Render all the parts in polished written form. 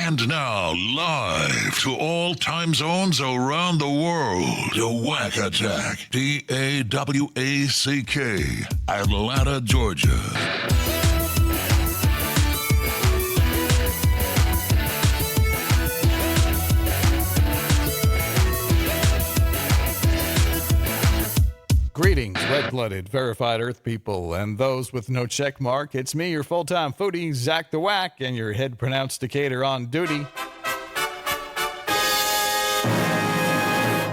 And now, live to all time zones around the world, the Wack Attack, D-A-W-A-C-K, Atlanta, Georgia. Greetings, red-blooded, verified Earth people, and those with no check mark. It's me, your full-time foodie, Zach the Wack, and your head pronounsticator on duty.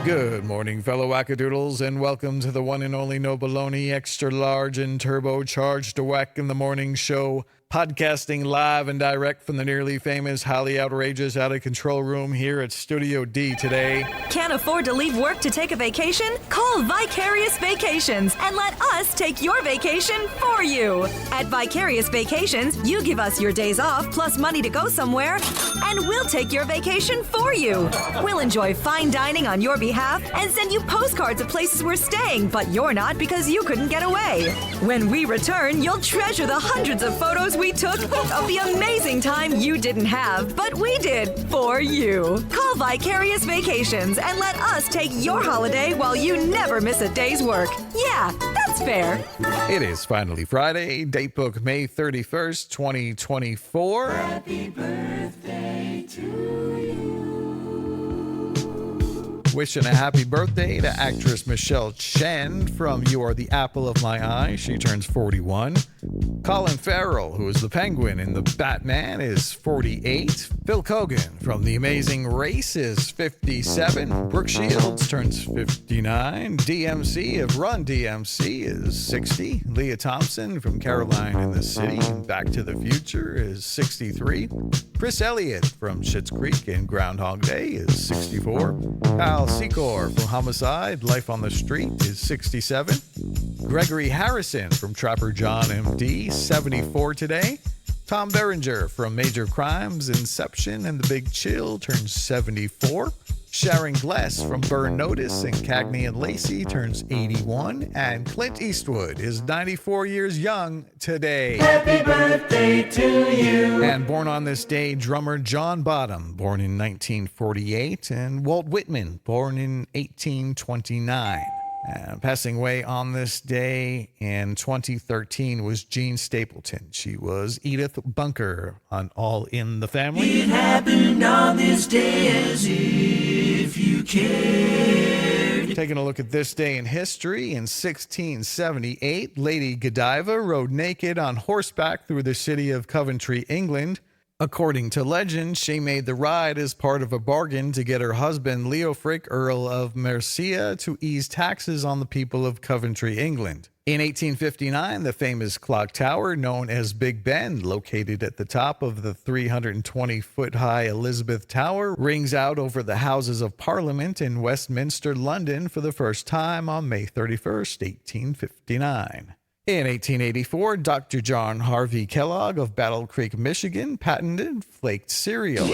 Good morning, fellow wackadoodles, and welcome to the one and only No Baloney, extra large and turbocharged Wack in the Morning show, podcasting live and direct from the nearly famous, highly outrageous, out-of-control room here at Studio D today. Can't afford to leave work to take a vacation? Call Vicarious Vacations and let us take your vacation for you. At Vicarious Vacations, you give us your days off plus money to go somewhere, and we'll take your vacation for you. We'll enjoy fine dining on your behalf and send you postcards of places we're staying, but you're not because you couldn't get away. When we return, you'll treasure the hundreds of photos we took of the amazing time you didn't have, but we did for you. Call Vicarious Vacations and let us take your holiday while you never miss a day's work. Yeah, that's fair. It is finally Friday, date book May 31st, 2024. Happy birthday to you. Wishing a happy birthday to actress Michelle Chen from You Are the Apple of My Eye. She turns 41. Colin Farrell, who is the Penguin in The Batman, is 48. Phil Kogan from The Amazing Race is 57. Brooke Shields turns 59. DMC of Run DMC is 60. Leah Thompson from Caroline in the City and Back to the Future is 63. Chris Elliott from Schitt's Creek and Groundhog Day is 64. Kyle Secor from Homicide, Life on the Street is 67. Gregory Harrison from Trapper John MD, 74 today. Tom Berenger from Major Crimes, Inception, and The Big Chill turns 74. Sharon Gless from Burn Notice and Cagney and Lacey turns 81. And Clint Eastwood is 94 years young today. Happy birthday to you. And born on this day, drummer John Bottom, born in 1948, and Walt Whitman, born in 1829. And passing away on this day in 2013 was Jean Stapleton. She was Edith Bunker on All in the Family. It happened on this day as if you cared. Taking a look at this day in history, in 1678, Lady Godiva rode naked on horseback through the city of Coventry, England. According to legend, she made the ride as part of a bargain to get her husband Leofric, Earl of Mercia, to ease taxes on the people of Coventry, England. In 1859, the famous clock tower known as Big Ben, located at the top of the 320-foot-high Elizabeth Tower, rings out over the Houses of Parliament in Westminster, London for the first time on May 31st, 1859. In 1884, Dr. John Harvey Kellogg of Battle Creek, Michigan, patented flaked cereal. In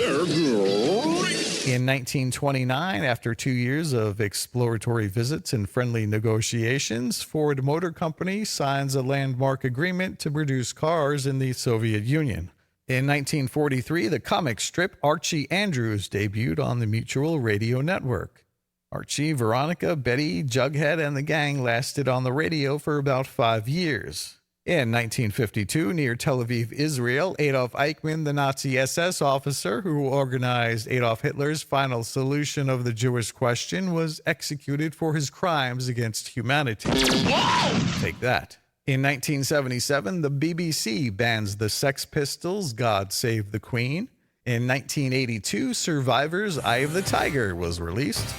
1929, after 2 years of exploratory visits and friendly negotiations, Ford Motor Company signs a landmark agreement to produce cars in the Soviet Union. In 1943, the comic strip Archie Andrews debuted on the Mutual Radio Network. Archie, Veronica, Betty, Jughead, and the gang lasted on the radio for about 5 years. In 1952, near Tel Aviv, Israel, Adolf Eichmann, the Nazi SS officer who organized Adolf Hitler's final solution of the Jewish question, was executed for his crimes against humanity. Take that. In 1977, the BBC bans the Sex Pistols' God Save the Queen. In 1982, Survivor's Eye of the Tiger was released.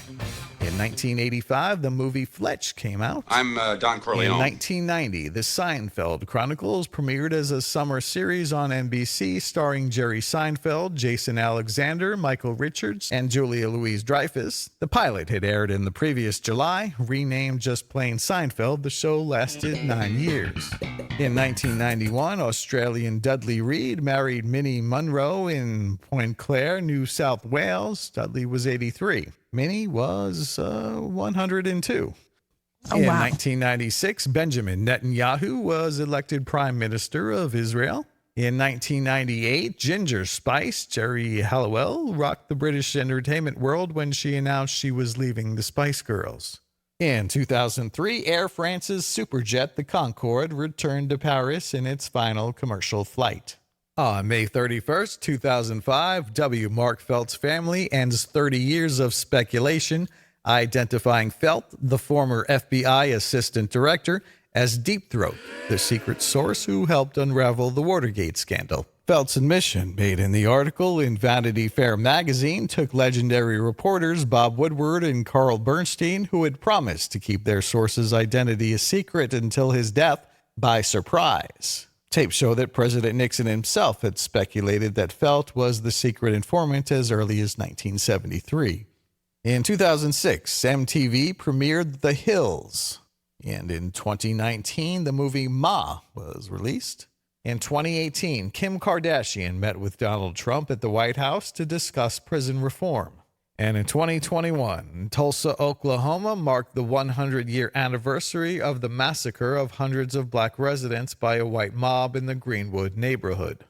In 1985, the movie Fletch came out. I'm Don Corleone. In 1990, The Seinfeld Chronicles premiered as a summer series on NBC starring Jerry Seinfeld, Jason Alexander, Michael Richards, and Julia Louis-Dreyfus. The pilot had aired in the previous July. Renamed just plain Seinfeld, the show lasted 9 years. In 1991, Australian Dudley Reed married Minnie Munro in Point Clare, New South Wales. Dudley was 83. Minnie was 102. In 1996, Benjamin Netanyahu was elected Prime Minister of Israel. In 1998, Ginger Spice, Jerry Halliwell, rocked the British entertainment world when she announced she was leaving the Spice Girls. In 2003, Air France's superjet, the Concorde, returned to Paris in its final commercial flight. On May 31st, 2005, W. Mark Felt's family ends 30 years of speculation, identifying Felt, the former FBI assistant director, as Deep Throat, the secret source who helped unravel the Watergate scandal. Felt's admission, made in the article in Vanity Fair magazine, took legendary reporters Bob Woodward and Carl Bernstein, who had promised to keep their source's identity a secret until his death, by surprise. Tapes show that President Nixon himself had speculated that Felt was the secret informant as early as 1973. In 2006, MTV premiered The Hills. And in 2019, the movie Ma was released. In 2018, Kim Kardashian met with Donald Trump at the White House to discuss prison reform. And in 2021, Tulsa, Oklahoma marked the 100-year anniversary of the massacre of hundreds of black residents by a white mob in the Greenwood neighborhood.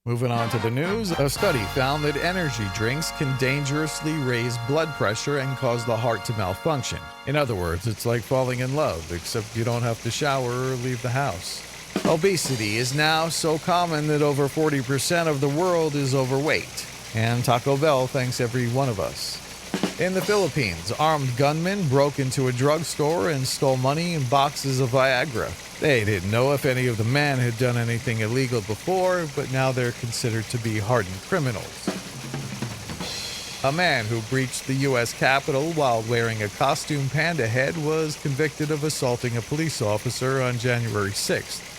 Moving on to the news, a study found that energy drinks can dangerously raise blood pressure and cause the heart to malfunction. In other words, it's like falling in love, except you don't have to shower or leave the house. Obesity is now so common that over 40% of the world is overweight, and Taco Bell thanks every one of us. In the Philippines, armed gunmen broke into a drugstore and stole money and boxes of Viagra. They didn't know if any of the men had done anything illegal before, but now they're considered to be hardened criminals. A man who breached the U.S. Capitol while wearing a costume panda head was convicted of assaulting a police officer on January 6th.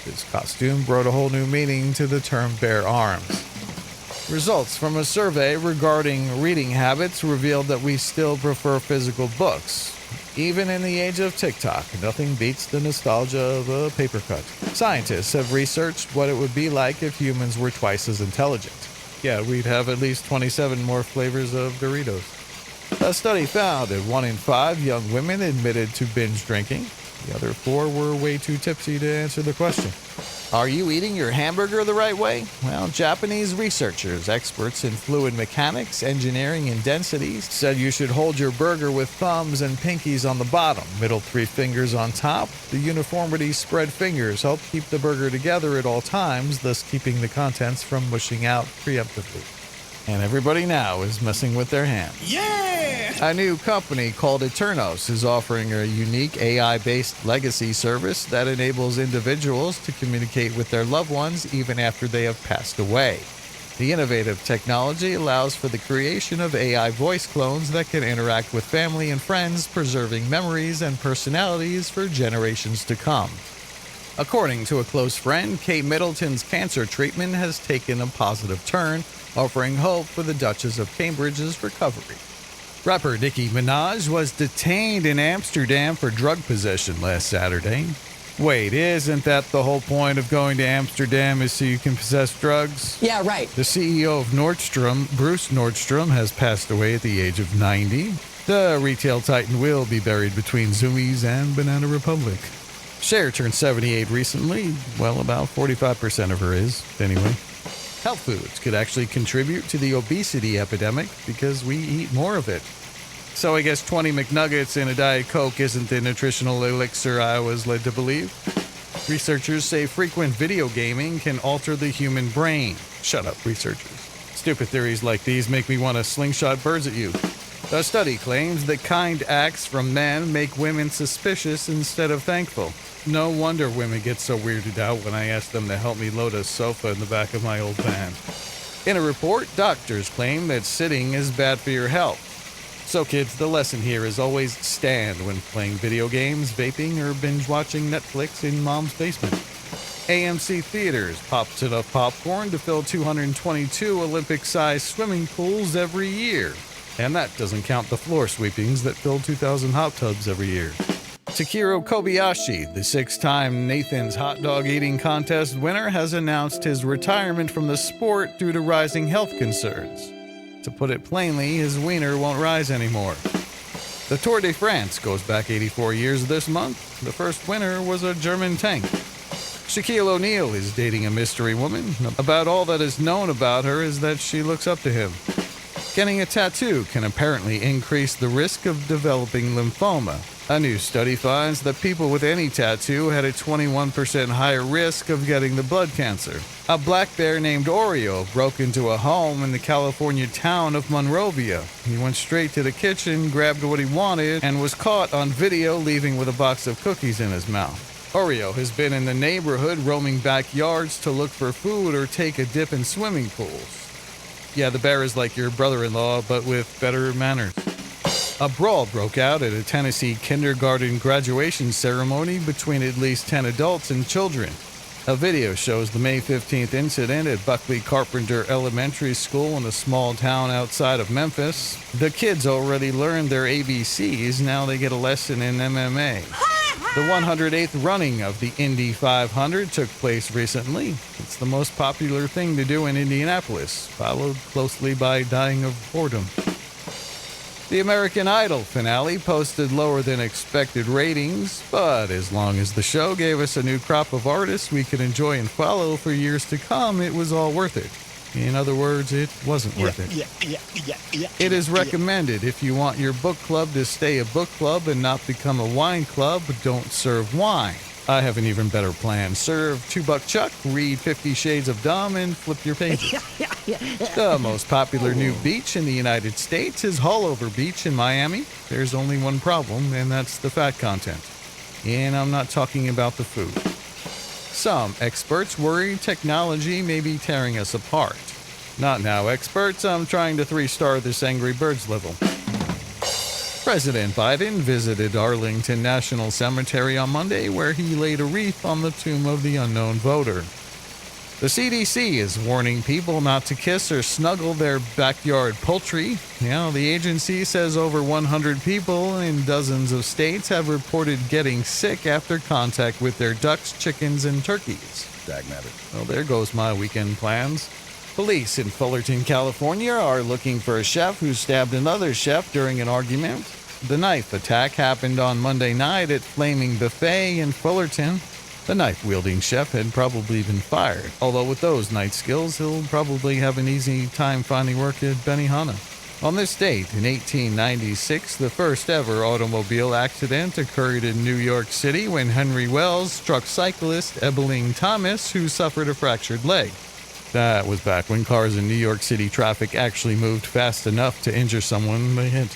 His costume brought a whole new meaning to the term bear arms. Results from a survey regarding reading habits revealed that we still prefer physical books. Even in the age of TikTok, nothing beats the nostalgia of a paper cut. Scientists have researched what it would be like if humans were twice as intelligent. Yeah, we'd have at least 27 more flavors of Doritos. A study found that 1 in 5 young women admitted to binge drinking. The other 4 were way too tipsy to answer the question. Are you eating your hamburger the right way? Well, Japanese researchers, experts in fluid mechanics, engineering, and densities, said you should hold your burger with thumbs and pinkies on the bottom, middle 3 fingers on top. The uniformity spread fingers help keep the burger together at all times, thus keeping the contents from mushing out preemptively. And everybody now is messing with their hands. Yeah! A new company called Eternos is offering a unique AI-based legacy service that enables individuals to communicate with their loved ones even after they have passed away. The innovative technology allows for the creation of AI voice clones that can interact with family and friends, preserving memories and personalities for generations to come. According to a close friend, Kate Middleton's cancer treatment has taken a positive turn, offering hope for the Duchess of Cambridge's recovery. Rapper Nicki Minaj was detained in Amsterdam for drug possession last Saturday. Wait, isn't that the whole point of going to Amsterdam is so you can possess drugs? Yeah, right. The CEO of Nordstrom, Bruce Nordstrom, has passed away at the age of 90. The retail titan will be buried between Zumiez and Banana Republic. Cher turned 78 recently. Well, about 45% of her is, anyway. Health foods could actually contribute to the obesity epidemic because we eat more of it. So I guess 20 McNuggets and a Diet Coke isn't the nutritional elixir I was led to believe. Researchers say frequent video gaming can alter the human brain. Shut up, researchers. Stupid theories like these make me want to slingshot birds at you. A study claims that kind acts from men make women suspicious instead of thankful. No wonder women get so weirded out when I ask them to help me load a sofa in the back of my old van. In a report, doctors claim that sitting is bad for your health. So kids, the lesson here is always stand when playing video games, vaping, or binge-watching Netflix in mom's basement. AMC Theaters pops enough popcorn to fill 222 Olympic-sized swimming pools every year. And that doesn't count the floor sweepings that fill 2,000 hot tubs every year. Takiro Kobayashi, the 6-time Nathan's Hot Dog Eating Contest winner, has announced his retirement from the sport due to rising health concerns. To put it plainly, his wiener won't rise anymore. The Tour de France goes back 84 years this month. The first winner was a German tank. Shaquille O'Neal is dating a mystery woman. About all that is known about her is that she looks up to him. Getting a tattoo can apparently increase the risk of developing lymphoma. A new study finds that people with any tattoo had a 21% higher risk of getting the blood cancer. A black bear named Oreo broke into a home in the California town of Monrovia. He went straight to the kitchen, grabbed what he wanted, and was caught on video leaving with a box of cookies in his mouth. Oreo has been in the neighborhood roaming backyards to look for food or take a dip in swimming pools. Yeah, the bear is like your brother-in-law, but with better manners. A brawl broke out at a Tennessee kindergarten graduation ceremony between at least 10 adults and children. A video shows the May 15th incident at Buckley Carpenter Elementary School in a small town outside of Memphis. The kids already learned their ABCs, now they get a lesson in MMA. The 108th running of the Indy 500 took place recently. It's the most popular thing to do in Indianapolis, followed closely by dying of boredom. The American Idol finale posted lower than expected ratings, but as long as the show gave us a new crop of artists we could enjoy and follow for years to come, it was all worth it. In other words, it wasn't worth it. It is recommended if you want your book club to stay a book club and not become a wine club, don't serve wine. I have an even better plan. Serve 2-buck chuck, read 50 Shades of Dumb, and flip your pages. The most popular new beach in the United States is Hullover Beach in Miami. There's only one problem, and that's the fat content. And I'm not talking about the food. Some experts worry technology may be tearing us apart. Not now, experts. I'm trying to 3-star this Angry Birds level. President Biden visited Arlington National Cemetery on Monday, where he laid a wreath on the tomb of the unknown voter. The CDC is warning people not to kiss or snuggle their backyard poultry. The agency says over 100 people in dozens of states have reported getting sick after contact with their ducks, chickens, and turkeys. Dagnabbit. Well, there goes my weekend plans. Police in Fullerton, California are looking for a chef who stabbed another chef during an argument. The knife attack happened on Monday night at Flaming Buffet in Fullerton. The knife-wielding chef had probably been fired, although with those night skills, he'll probably have an easy time finding work at Benihana. On this date, in 1896, the first ever automobile accident occurred in New York City when Henry Wells struck cyclist Ebeling Thomas, who suffered a fractured leg. That was back when cars in New York City traffic actually moved fast enough to injure someone they hit.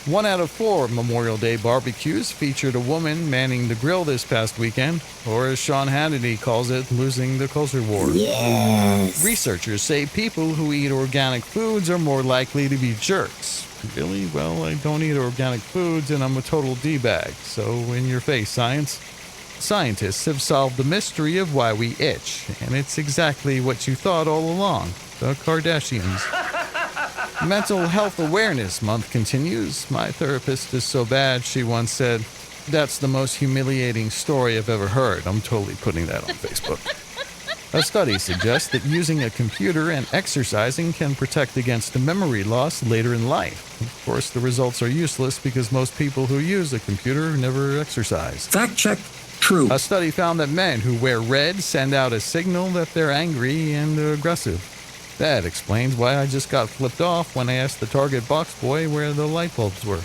1 out of 4 Memorial Day barbecues featured a woman manning the grill this past weekend, or as Sean Hannity calls it, losing the culture war. Yes. Researchers say people who eat organic foods are more likely to be jerks. Really? Well, I don't eat organic foods and I'm a total D-bag, so in your face, science. Scientists have solved the mystery of why we itch, and it's exactly what you thought all along, the Kardashians. Mental Health Awareness Month continues. My therapist is so bad, she once said, "That's the most humiliating story I've ever heard." I'm totally putting that on Facebook. A study suggests that using a computer and exercising can protect against memory loss later in life. Of course, the results are useless because most people who use a computer never exercise. Fact check. True. A study found that men who wear red send out a signal that they're angry and aggressive. That explains why I just got flipped off when I asked the Target box boy where the light bulbs were.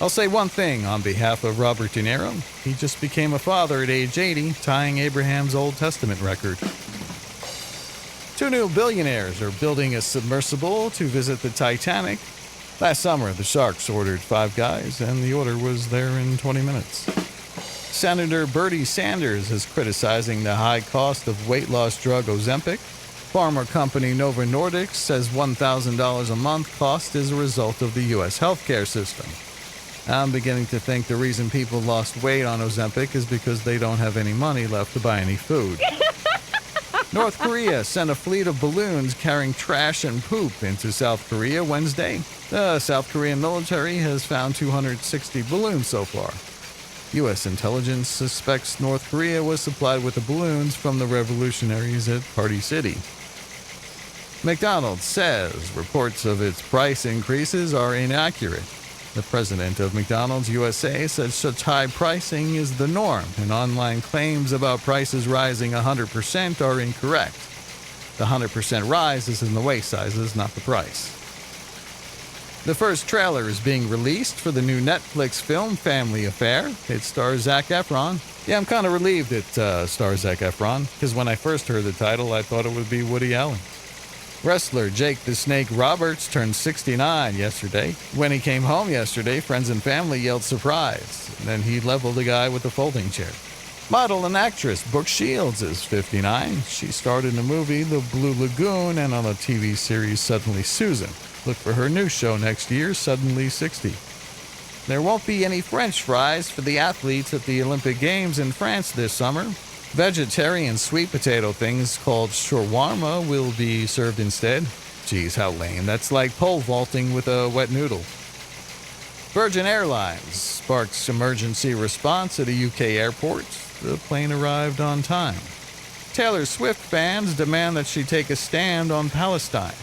I'll say one thing on behalf of Robert De Niro. He just became a father at age 80, tying Abraham's Old Testament record. 2 new billionaires are building a submersible to visit the Titanic. Last summer, the Sharks ordered 5 guys, and the order was there in 20 minutes. Senator Bernie Sanders is criticizing the high cost of weight loss drug Ozempic. Pharma company Novo Nordisk says $1,000 a month cost is a result of the U.S. healthcare system. I'm beginning to think the reason people lost weight on Ozempic is because they don't have any money left to buy any food. North Korea sent a fleet of balloons carrying trash and poop into South Korea Wednesday. The South Korean military has found 260 balloons so far. U.S. intelligence suspects North Korea was supplied with the balloons from the revolutionaries at Party City. McDonald's says reports of its price increases are inaccurate. The president of McDonald's USA said such high pricing is the norm, and online claims about prices rising 100% are incorrect. The 100% rise is in the waist sizes, not the price. The first trailer is being released for the new Netflix film Family Affair. It stars Zac Efron. Yeah, I'm kind of relieved it stars Zac Efron, because when I first heard the title, I thought it would be Woody Allen. Wrestler Jake the Snake Roberts turned 69 yesterday. When he came home yesterday, friends and family yelled surprise. And then he leveled a guy with a folding chair. Model and actress Brooke Shields is 59. She starred in the movie The Blue Lagoon and on the TV series Suddenly Susan. Look for her new show next year, Suddenly 60. There won't be any French fries for the athletes at the Olympic Games in France this summer. Vegetarian sweet potato things called shawarma will be served instead. Geez, how lame. That's like pole vaulting with a wet noodle. Virgin Airlines sparks emergency response at a UK airport. The plane arrived on time. Taylor Swift fans demand that she take a stand on Palestine.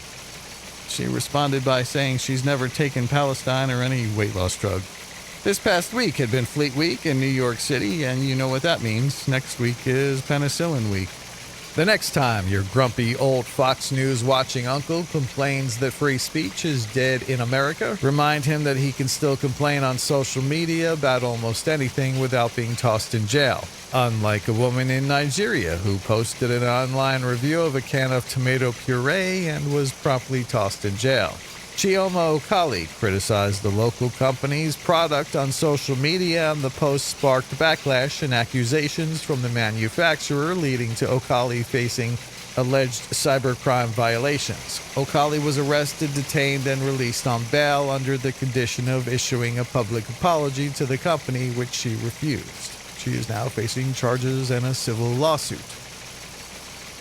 She responded by saying she's never taken Palestine or any weight loss drug. This past week had been Fleet Week in New York City, and you know what that means. Next week is Penicillin Week. The next time your grumpy old Fox News watching uncle complains that free speech is dead in America, remind him that he can still complain on social media about almost anything without being tossed in jail. Unlike a woman in Nigeria who posted an online review of a can of tomato puree and was promptly tossed in jail. Chioma Okali criticized the local company's product on social media, and the post sparked backlash and accusations from the manufacturer, leading to Okali facing alleged cybercrime violations. Okali was arrested, detained, and released on bail under the condition of issuing a public apology to the company, which she refused. She is now facing charges and a civil lawsuit.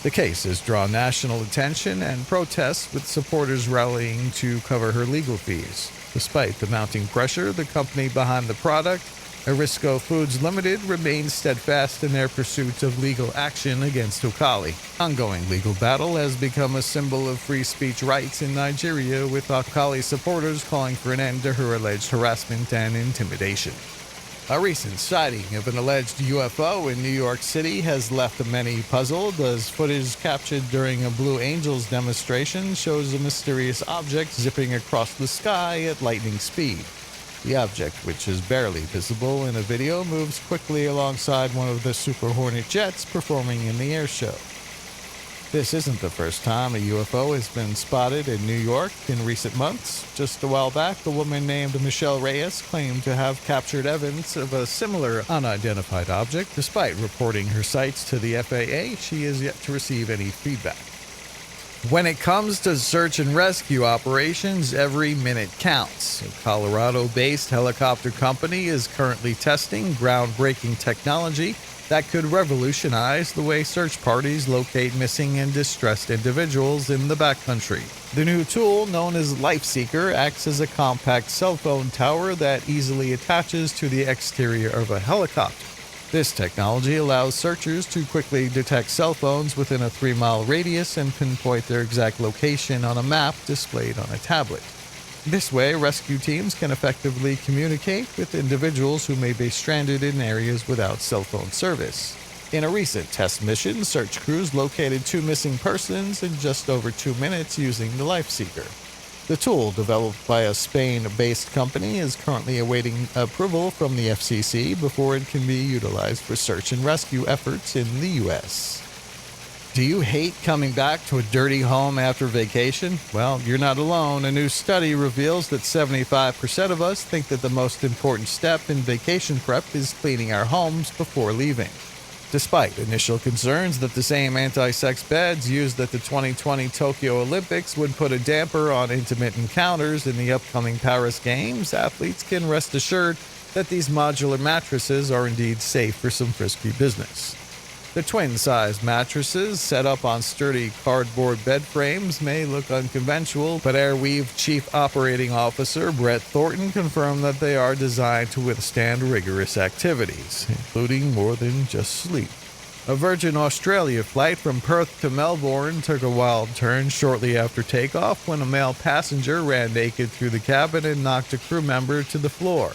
The case has drawn national attention and protests, with supporters rallying to cover her legal fees. Despite the mounting pressure, the company behind the product, Erisco Foods Limited, remains steadfast in their pursuit of legal action against Okali. Ongoing legal battle has become a symbol of free speech rights in Nigeria, with Okali supporters calling for an end to her alleged harassment and intimidation. A recent sighting of an alleged UFO in New York City has left many puzzled, as footage captured during a Blue Angels demonstration shows a mysterious object zipping across the sky at lightning speed. The object, which is barely visible in a video, moves quickly alongside one of the Super Hornet jets performing in the air show. This isn't the first time a UFO has been spotted in New York in recent months. Just a while back, a woman named Michelle Reyes claimed to have captured evidence of a similar unidentified object. Despite reporting her sights to the FAA, she is yet to receive any feedback. When it comes to search and rescue operations, every minute counts. A Colorado-based helicopter company is currently testing groundbreaking technology that could revolutionize the way search parties locate missing and distressed individuals in the backcountry. The new tool, known as LifeSeeker, acts as a compact cell phone tower that easily attaches to the exterior of a helicopter. This technology allows searchers to quickly detect cell phones within a 3-mile radius and pinpoint their exact location on a map displayed on a tablet. This way, rescue teams can effectively communicate with individuals who may be stranded in areas without cell phone service. In a recent test mission, search crews located 2 missing persons in just over 2 minutes using the LifeSeeker. The tool, developed by a Spain-based company, is currently awaiting approval from the FCC before it can be utilized for search and rescue efforts in the U.S. Do you hate coming back to a dirty home after vacation? Well, you're not alone. A new study reveals that 75% of us think that the most important step in vacation prep is cleaning our homes before leaving. Despite initial concerns that the same anti-sex beds used at the 2020 Tokyo Olympics would put a damper on intimate encounters in the upcoming Paris Games, athletes can rest assured that these modular mattresses are indeed safe for some frisky business. The twin-size mattresses, set up on sturdy cardboard bed frames, may look unconventional, but Airweave Chief Operating Officer Brett Thornton confirmed that they are designed to withstand rigorous activities, including more than just sleep. A Virgin Australia flight from Perth to Melbourne took a wild turn shortly after takeoff when a male passenger ran naked through the cabin and knocked a crew member to the floor.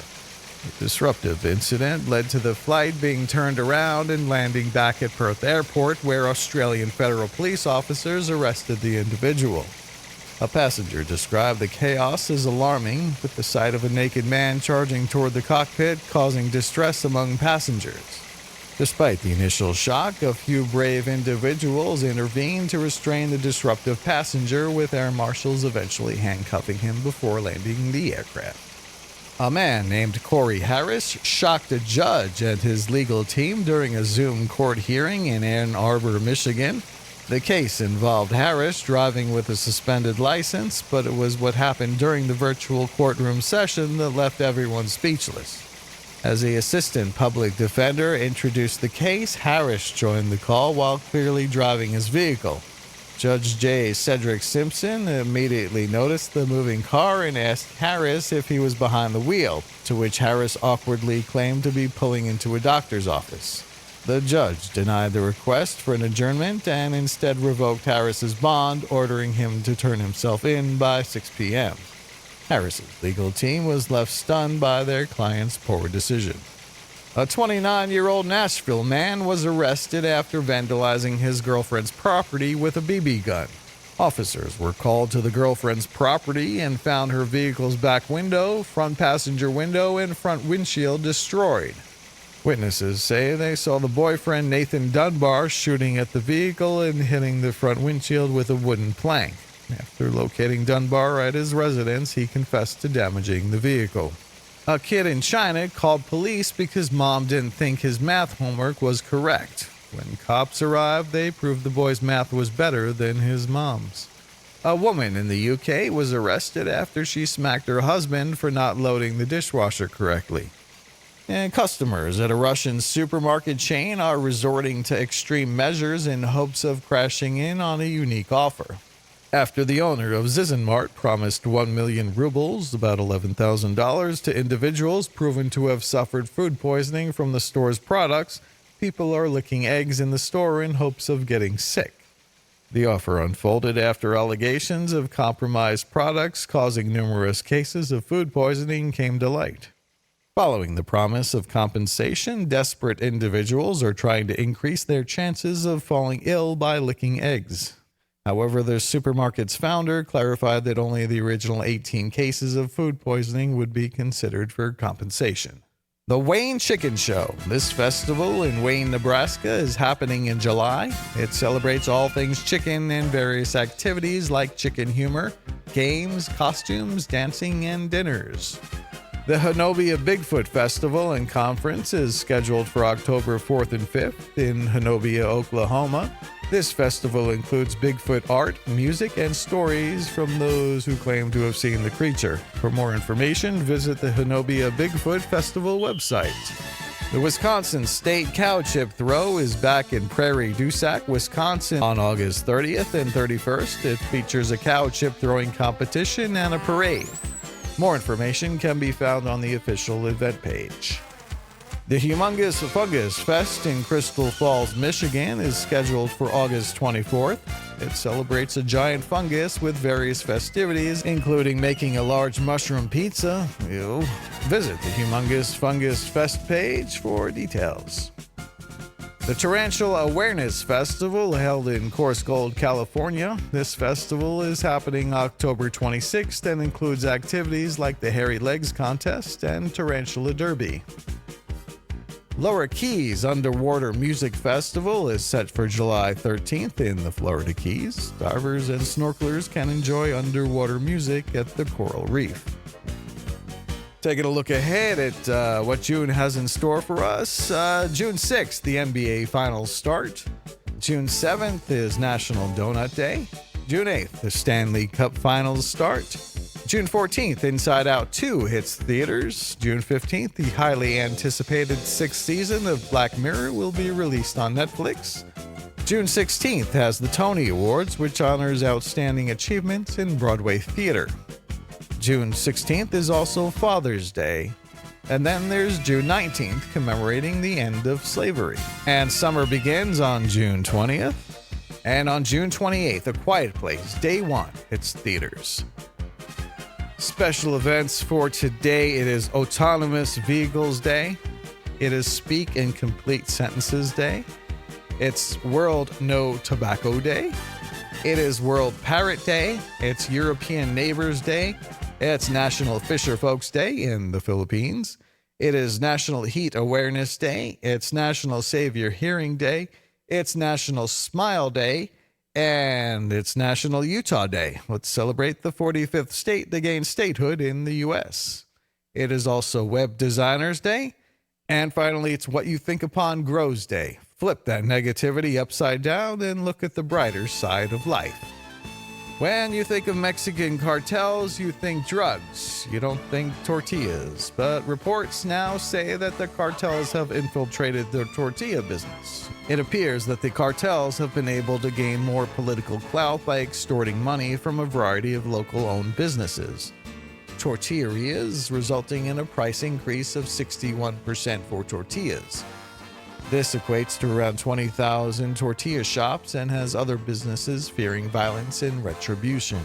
The disruptive incident led to the flight being turned around and landing back at Perth Airport, where Australian federal police officers arrested the individual. A passenger described the chaos as alarming, with the sight of a naked man charging toward the cockpit causing distress among passengers. Despite the initial shock, a few brave individuals intervened to restrain the disruptive passenger, with air marshals eventually handcuffing him before landing the aircraft. A man named Corey Harris shocked a judge and his legal team during a Zoom court hearing in Ann Arbor, Michigan. The case involved Harris driving with a suspended license, but it was what happened during the virtual courtroom session that left everyone speechless. As the assistant public defender introduced the case, Harris joined the call while clearly driving his vehicle. Judge J. Cedric Simpson immediately noticed the moving car and asked Harris if he was behind the wheel, to which Harris awkwardly claimed to be pulling into a doctor's office. The judge denied the request for an adjournment and instead revoked Harris's bond, ordering him to turn himself in by 6 p.m. Harris's legal team was left stunned by their client's poor decision. A 29-year-old Nashville man was arrested after vandalizing his girlfriend's property with a BB gun. Officers were called to the girlfriend's property and found her vehicle's back window, front passenger window, and front windshield destroyed. Witnesses say they saw the boyfriend, Nathan Dunbar, shooting at the vehicle and hitting the front windshield with a wooden plank. After locating Dunbar at his residence, he confessed to damaging the vehicle. A kid in China called police because mom didn't think his math homework was correct. When cops arrived, they proved the boy's math was better than his mom's. A woman in the UK was arrested after she smacked her husband for not loading the dishwasher correctly. And customers at a Russian supermarket chain are resorting to extreme measures in hopes of crashing in on a unique offer. After the owner of Zizenmart promised 1 million rubles, about $11,000, to individuals proven to have suffered food poisoning from the store's products, people are licking eggs in the store in hopes of getting sick. The offer unfolded after allegations of compromised products causing numerous cases of food poisoning came to light. Following the promise of compensation, desperate individuals are trying to increase their chances of falling ill by licking eggs. However, the supermarket's founder clarified that only the original 18 cases of food poisoning would be considered for compensation. The Wayne Chicken Show. This festival in Wayne, Nebraska is happening in July. It celebrates all things chicken and various activities like chicken humor, games, costumes, dancing, and dinners. The Honobia Bigfoot Festival and Conference is scheduled for October 4th and 5th in Honobia, Oklahoma. This festival includes Bigfoot art, music, and stories from those who claim to have seen the creature. For more information, visit the Honobia Bigfoot Festival website. The Wisconsin State Cow Chip Throw is back in Prairie du Sac, Wisconsin on August 30th and 31st. It features a cow chip throwing competition and a parade. More information can be found on the official event page. The Humongous Fungus Fest in Crystal Falls, Michigan is scheduled for August 24th. It celebrates a giant fungus with various festivities, including making a large mushroom pizza. Ew. Visit the Humongous Fungus Fest page for details. The Tarantula Awareness Festival, held in Coarse Gold, California. This festival is happening October 26th and includes activities like the Hairy Legs Contest and Tarantula Derby. Laura Keys Underwater Music Festival is set for July 13th in the Florida Keys. Divers and snorkelers can enjoy underwater music at the Coral Reef. Taking a look ahead at what June has in store for us. June 6th, the NBA Finals start. June 7th is National Donut Day. June 8th, the Stanley Cup Finals start. June 14th, Inside Out 2 hits theaters. June 15th, the highly anticipated 6th season of Black Mirror will be released on Netflix. June 16th has the Tony Awards, which honors outstanding achievements in Broadway theater. June 16th is also Father's Day. And then there's June 19th, commemorating the end of slavery. And summer begins on June 20th. And on June 28th, A Quiet Place, Day 1, hits theaters. Special events for today: it is Autonomous Vehicles Day. It is Speak in Complete Sentences Day. It's World No Tobacco Day. It is World Parrot Day. It's European Neighbors Day. It's National Fisher Folks Day in the Philippines. It is National Heat Awareness Day. It's National Save Your Hearing Day. It's National Smile Day. And it's National Utah Day. Let's celebrate the 45th state to gain statehood in the U.S. It is also Web Designers Day. And finally, it's What You Think Upon Grows Day. Flip that negativity upside down and look at the brighter side of life. When you think of Mexican cartels, you think drugs. You don't think tortillas. But reports now say that the cartels have infiltrated the tortilla business. It appears that the cartels have been able to gain more political clout by extorting money from a variety of local-owned businesses. Tortillerias, resulting in a price increase of 61% for tortillas. This equates to around 20,000 tortilla shops and has other businesses fearing violence and retribution.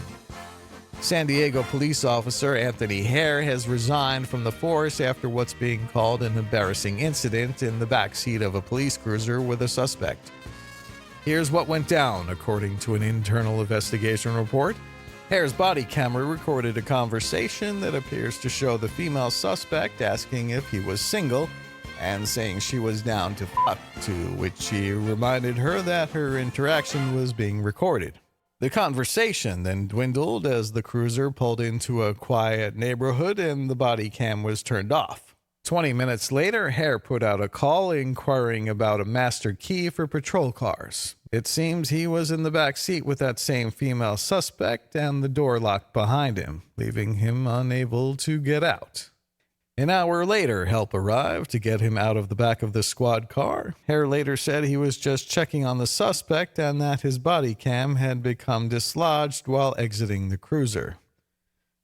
San Diego police officer Anthony Hare has resigned from the force after what's being called an embarrassing incident in the backseat of a police cruiser with a suspect. Here's what went down, according to an internal investigation report. Hare's body camera recorded a conversation that appears to show the female suspect asking if he was single and saying she was down to fuck, to which he reminded her that her interaction was being recorded. The conversation then dwindled as the cruiser pulled into a quiet neighborhood and the body cam was turned off. 20 minutes later, Hare put out a call inquiring about a master key for patrol cars. It seems he was in the back seat with that same female suspect and the door locked behind him, leaving him unable to get out. An hour later, help arrived to get him out of the back of the squad car. Hare later said he was just checking on the suspect and that his body cam had become dislodged while exiting the cruiser.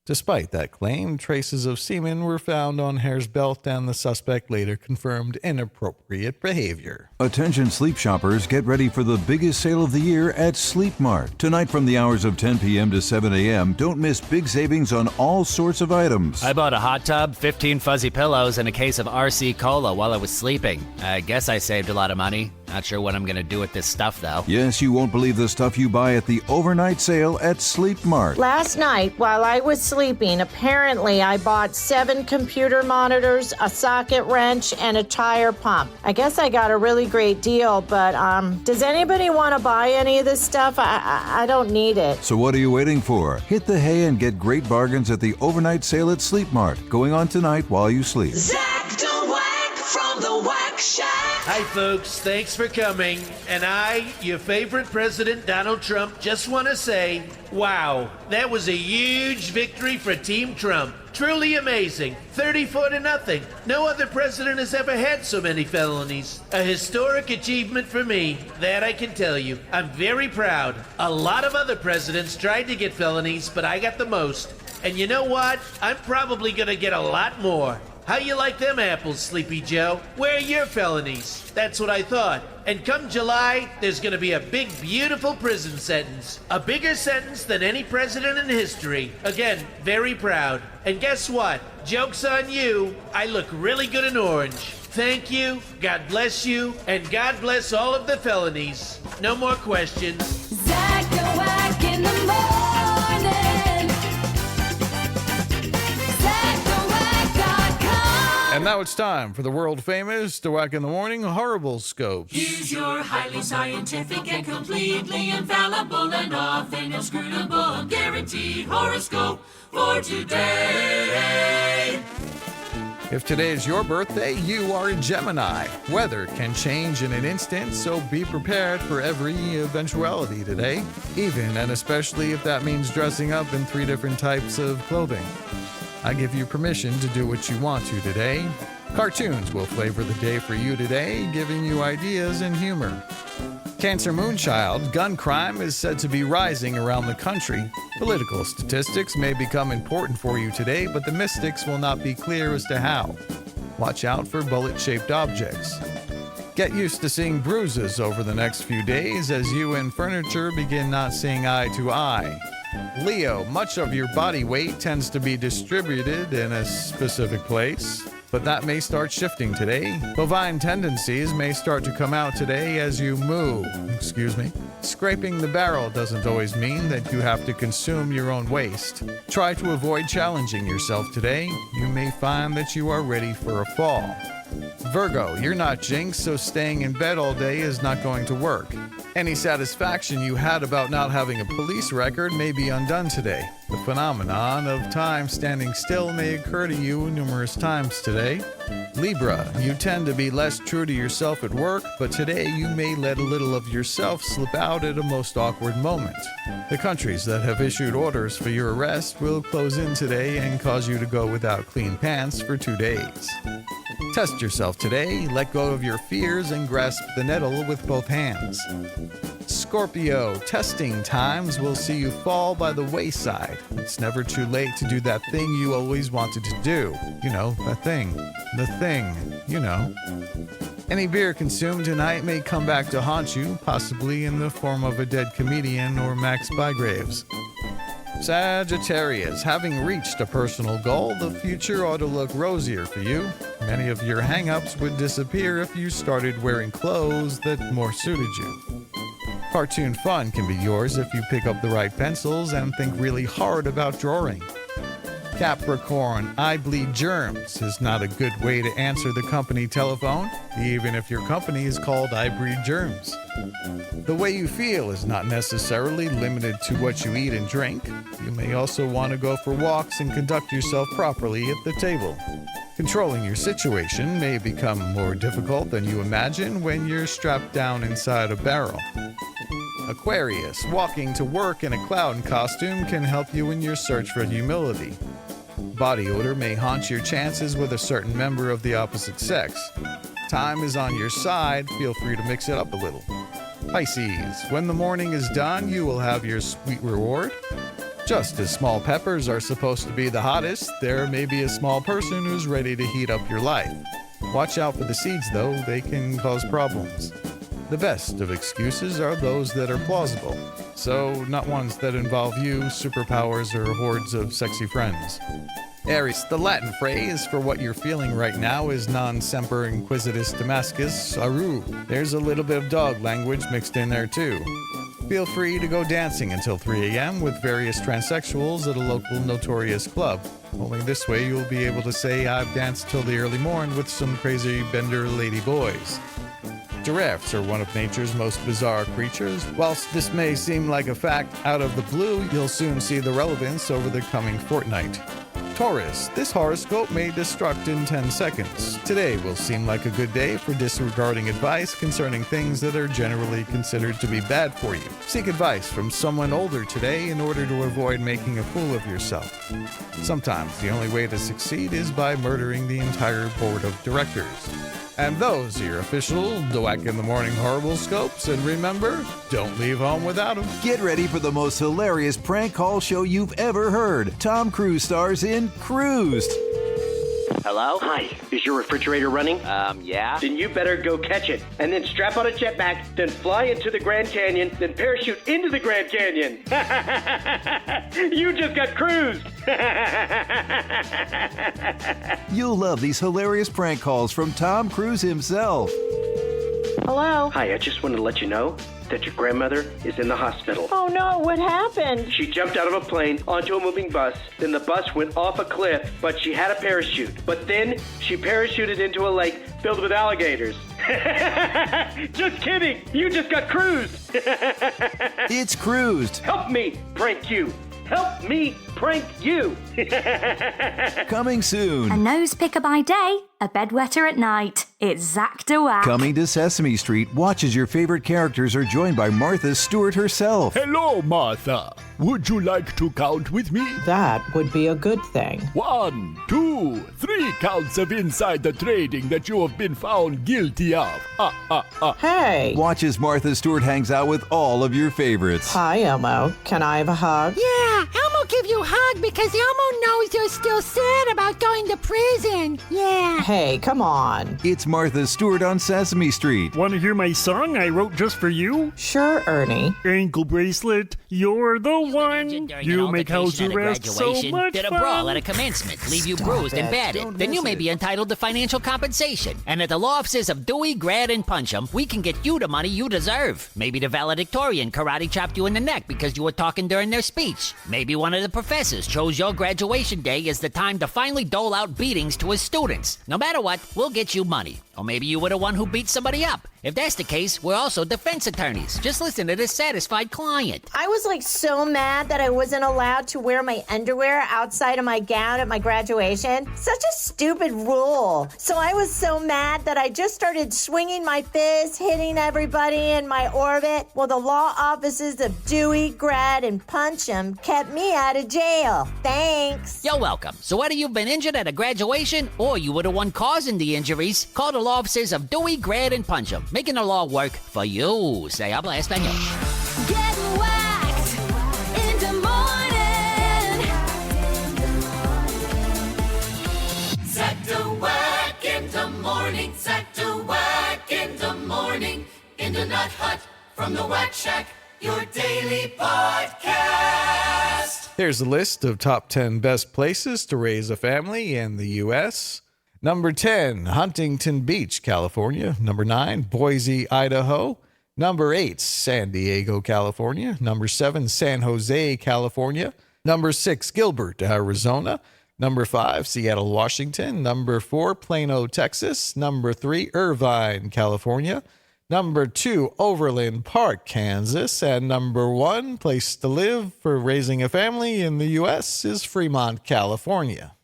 Despite that claim, traces of semen were found on Hare's belt and the suspect later confirmed inappropriate behavior. Attention sleep shoppers, get ready for the biggest sale of the year at Sleep Mart. Tonight from the hours of 10 p.m. to 7 a.m., don't miss big savings on all sorts of items. I bought a hot tub, 15 fuzzy pillows, and a case of RC Cola while I was sleeping. I guess I saved a lot of money. Not sure what I'm going to do with this stuff, though. Yes, you won't believe the stuff you buy at the overnight sale at Sleep Mart. Last night, while I was sleeping, apparently I bought 7 computer monitors, a socket wrench, and a tire pump. I guess I got a really great deal, but does anybody want to buy any of this stuff? I don't need it. So what are you waiting for? Hit the hay and get great bargains at the overnight sale at Sleep Mart, going on tonight while you sleep. Zach DeWack from the Wack Shack. Hi, folks. Thanks for coming. And I, your favorite president, Donald Trump, just want to say, wow, that was a huge victory for Team Trump. Truly amazing. 34-0. No other president has ever had so many felonies. A historic achievement for me, that I can tell you. I'm very proud. A lot of other presidents tried to get felonies, but I got the most. And you know what? I'm probably going to get a lot more. How you like them apples, Sleepy Joe? Where are your felonies? That's what I thought. And come July, there's gonna be a big, beautiful prison sentence. A bigger sentence than any president in history. Again, very proud. And guess what? Joke's on you. I look really good in orange. Thank you, God bless you, and God bless all of the felonies. No more questions. Zach DeWack in the morning. And now it's time for the world famous DeWack in the Morning Horrible Scopes. Here's your highly scientific and completely infallible and often inscrutable guaranteed horoscope for today. If today is your birthday, you are a Gemini. Weather can change in an instant, so be prepared for every eventuality today, even and especially if that means dressing up in 3 different types of clothing. I give you permission to do what you want to today. Cartoons will flavor the day for you today, giving you ideas and humor. Cancer Moonchild, gun crime is said to be rising around the country. Political statistics may become important for you today, but the mystics will not be clear as to how. Watch out for bullet-shaped objects. Get used to seeing bruises over the next few days as you and furniture begin not seeing eye to eye. Leo, much of your body weight tends to be distributed in a specific place, but that may start shifting today. Bovine tendencies may start to come out today as you moo. Scraping the barrel doesn't always mean that you have to consume your own waste. Try to avoid challenging yourself today. You may find that you are ready for a fall. Virgo, you're not jinxed, so staying in bed all day is not going to work. Any satisfaction you had about not having a police record may be undone today. The phenomenon of time standing still may occur to you numerous times today. Libra, you tend to be less true to yourself at work, but today you may let a little of yourself slip out at a most awkward moment. The countries that have issued orders for your arrest will close in today and cause you to go without clean pants for 2 days. Test yourself today, let go of your fears, and grasp the nettle with both hands. Scorpio, testing times will see you fall by the wayside. It's never too late to do that thing you always wanted to do. You know, that thing. The thing, you know. Any beer consumed tonight may come back to haunt you, possibly in the form of a dead comedian or Max Bygraves. Sagittarius, having reached a personal goal, the future ought to look rosier for you. Many of your hang-ups would disappear if you started wearing clothes that more suited you. Cartoon fun can be yours if you pick up the right pencils and think really hard about drawing. Capricorn, I bleed germs is not a good way to answer the company telephone, even if your company is called I Breed Germs. The way you feel is not necessarily limited to what you eat and drink. You may also want to go for walks and conduct yourself properly at the table. Controlling your situation may become more difficult than you imagine when you're strapped down inside a barrel. Aquarius, walking to work in a clown costume can help you in your search for humility. Body odor may haunt your chances with a certain member of the opposite sex. Time is on your side, feel free to mix it up a little. Pisces, when the morning is done, you will have your sweet reward. Just as small peppers are supposed to be the hottest, there may be a small person who's ready to heat up your life. Watch out for the seeds, though, they can cause problems. The best of excuses are those that are plausible, so not ones that involve you, superpowers, or hordes of sexy friends. Aries, the Latin phrase for what you're feeling right now is non semper inquisitus Damascus aru. There's a little bit of dog language mixed in there too. Feel free to go dancing until 3 a.m. with various transsexuals at a local notorious club. Only this way you'll be able to say I've danced till the early morn with some crazy bender lady boys. Giraffes are one of nature's most bizarre creatures. Whilst this may seem like a fact out of the blue, you'll soon see the relevance over the coming fortnight. Taurus, this horoscope may destruct in 10 seconds. Today will seem like a good day for disregarding advice concerning things that are generally considered to be bad for you. Seek advice from someone older today in order to avoid making a fool of yourself. Sometimes the only way to succeed is by murdering the entire board of directors. And those are your official Dweck in the Morning Horrible Scopes. And remember, don't leave home without them. Get ready for the most hilarious prank call show you've ever heard. Tom Cruise stars in Cruised. Hello? Hi, is your refrigerator running? Yeah. Then you better go catch it. And then strap on a jetpack, then fly into the Grand Canyon, then parachute into the Grand Canyon. You just got cruised. You'll love these hilarious prank calls from Tom Cruise himself. Hello? Hi, I just wanted to let you know that your grandmother is in the hospital. Oh no, what happened? She jumped out of a plane onto a moving bus, then the bus went off a cliff, but she had a parachute. But then she parachuted into a lake filled with alligators. Just kidding! You just got cruised! It's Cruised. Help me prank you! Help me prank you! Coming soon. A nose picker by day, a bedwetter at night. It's Zach DeWack. Coming to Sesame Street, watch as your favorite characters are joined by Martha Stewart herself. Hello, Martha. Would you like to count with me? That would be a good thing. 1, 2, 3 counts of insider trading that you have been found guilty of. Hey! Watch as Martha Stewart hangs out with all of your favorites. Hi, Elmo. Can I have a hug? Yeah, Elmo won't give you a hug because Elmo knows you're still sad about going to prison. Yeah. Hey, come on. It's Martha Stewart on Sesame Street. Want to hear my song I wrote just for you? Sure, Ernie. Ankle bracelet, you're the one. You make house arrest so much did a fun. brawl at a commencement, leave you bruised and battered. Then you may be entitled to financial compensation. And at the law offices of Dewey, Grad, and Punch'em, we can get you the money you deserve. Maybe the valedictorian karate chopped you in the neck because you were talking during their speech. Maybe one of the professors chose your graduation day as the time to finally dole out beatings to his students. No matter what, we'll get you money. Or maybe you were the one who beat somebody up. If that's the case, we're also defense attorneys. Just listen to this satisfied client. I was like so mad that I wasn't allowed to wear my underwear outside of my gown at my graduation. Such a stupid rule. So I was so mad that I just started swinging my fist, hitting everybody in my orbit. Well, the law offices of Dewey, Grad, and Punch'em kept me out of jail. Thanks. You're welcome. So whether you've been injured at a graduation or you were the one causing the injuries, call the law offices of Dewey, Grad, and Punch'em, making the law work for you. Say habla español. Get whacked in the morning. Zack to whack in the morning. Zack to whack in the morning. In the Nut Hut from the Whack Shack, your daily podcast. Here's a list of top 10 best places to raise a family in the U.S. Number 10, Huntington Beach, California. Number 9, Boise, Idaho. Number 8, San Diego, California. Number 7, San Jose, California. Number 6, Gilbert, Arizona. Number 5, Seattle, Washington. Number 4, Plano, Texas. Number 3, Irvine, California. Number 2, Overland Park, Kansas. And number 1, place to live for raising a family in the U.S. is Fremont, California.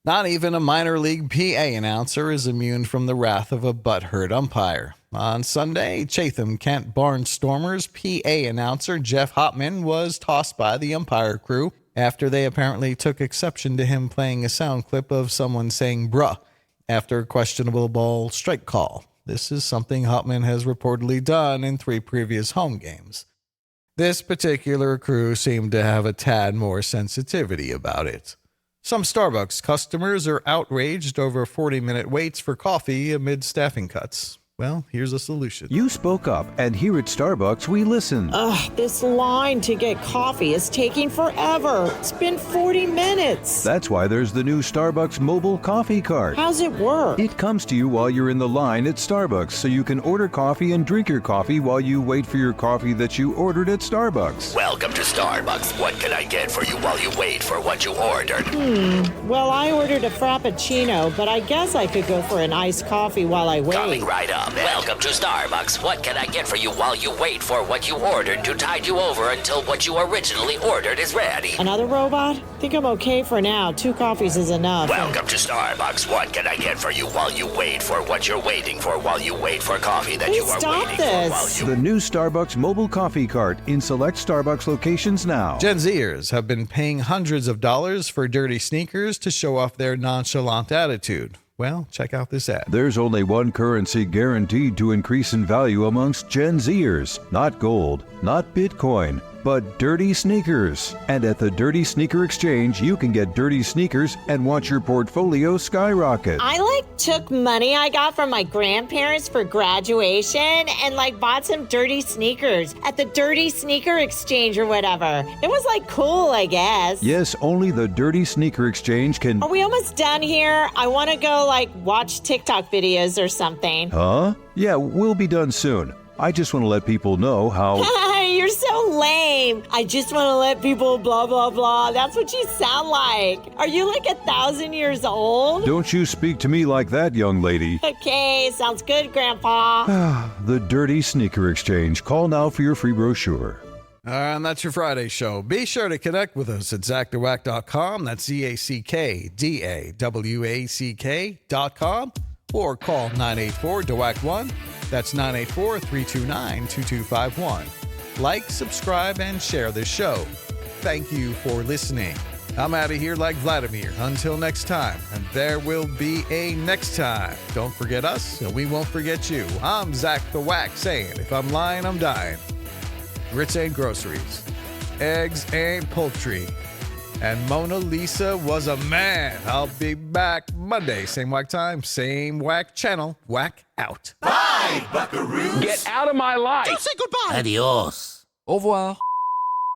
Not even a minor league PA announcer is immune from the wrath of a butthurt umpire. On Sunday, Chatham-Kent Barnstormers PA announcer Jeff Hopman was tossed by the umpire crew after they apparently took exception to him playing a sound clip of someone saying bruh after a questionable ball strike call. This is something Hopman has reportedly done in 3 previous home games. This particular crew seemed to have a tad more sensitivity about it. Some Starbucks customers are outraged over 40-minute waits for coffee amid staffing cuts. Well, here's a solution. You spoke up, and here at Starbucks, we listen. Ugh, this line to get coffee is taking forever. It's been 40 minutes. That's why there's the new Starbucks mobile coffee cart. How's it work? It comes to you while you're in the line at Starbucks, so you can order coffee and drink your coffee while you wait for your coffee that you ordered at Starbucks. Welcome to Starbucks. What can I get for you while you wait for what you ordered? Well, I ordered a Frappuccino, but I guess I could go for an iced coffee while I wait. Coming right up. Welcome to Starbucks. What can I get for you while you wait for what you ordered to tide you over until what you originally ordered is ready? Another robot? Think I'm okay for now. 2 coffees is enough. Welcome to Starbucks. What can I get for you while you wait for what you're waiting for while you wait for coffee that you are waiting for while you... The new Starbucks mobile coffee cart in select Starbucks locations now. Gen Zers have been paying hundreds of dollars for dirty sneakers to show off their nonchalant attitude. Well, check out this ad. There's only one currency guaranteed to increase in value amongst Gen Zers. Not gold, not Bitcoin, but dirty sneakers. And at the Dirty Sneaker Exchange, you can get dirty sneakers and watch your portfolio skyrocket. I took money I got from my grandparents for graduation and bought some dirty sneakers at the Dirty Sneaker Exchange or whatever. It was cool, I guess. Yes, only the Dirty Sneaker Exchange can... Are we almost done here? I want to go watch TikTok videos or something. Huh? Yeah, we'll be done soon. I just want to let people know how... You're so lame. I just want to let people blah, blah, blah. That's what you sound like. Are you 1,000 years old? Don't you speak to me like that, young lady. Okay, sounds good, Grandpa. The Dirty Sneaker Exchange. Call now for your free brochure. And that's your Friday show. Be sure to connect with us at ZackTheWack.com. That's ZackDawack.com. Or call 984-DeWack1. That's 984-329-2251. Like, subscribe, and share this show. Thank you for listening. I'm out of here like Vladimir. Until next time, and there will be a next time. Don't forget us, and we won't forget you. I'm Zack the Wack saying, if I'm lying, I'm dying. Grits ain't groceries. Eggs ain't poultry. And Mona Lisa was a man. I'll be back Monday. Same whack time, same whack channel. Whack out. Bye, buckaroos. Get out of my life. Don't say goodbye. Adios. Au revoir.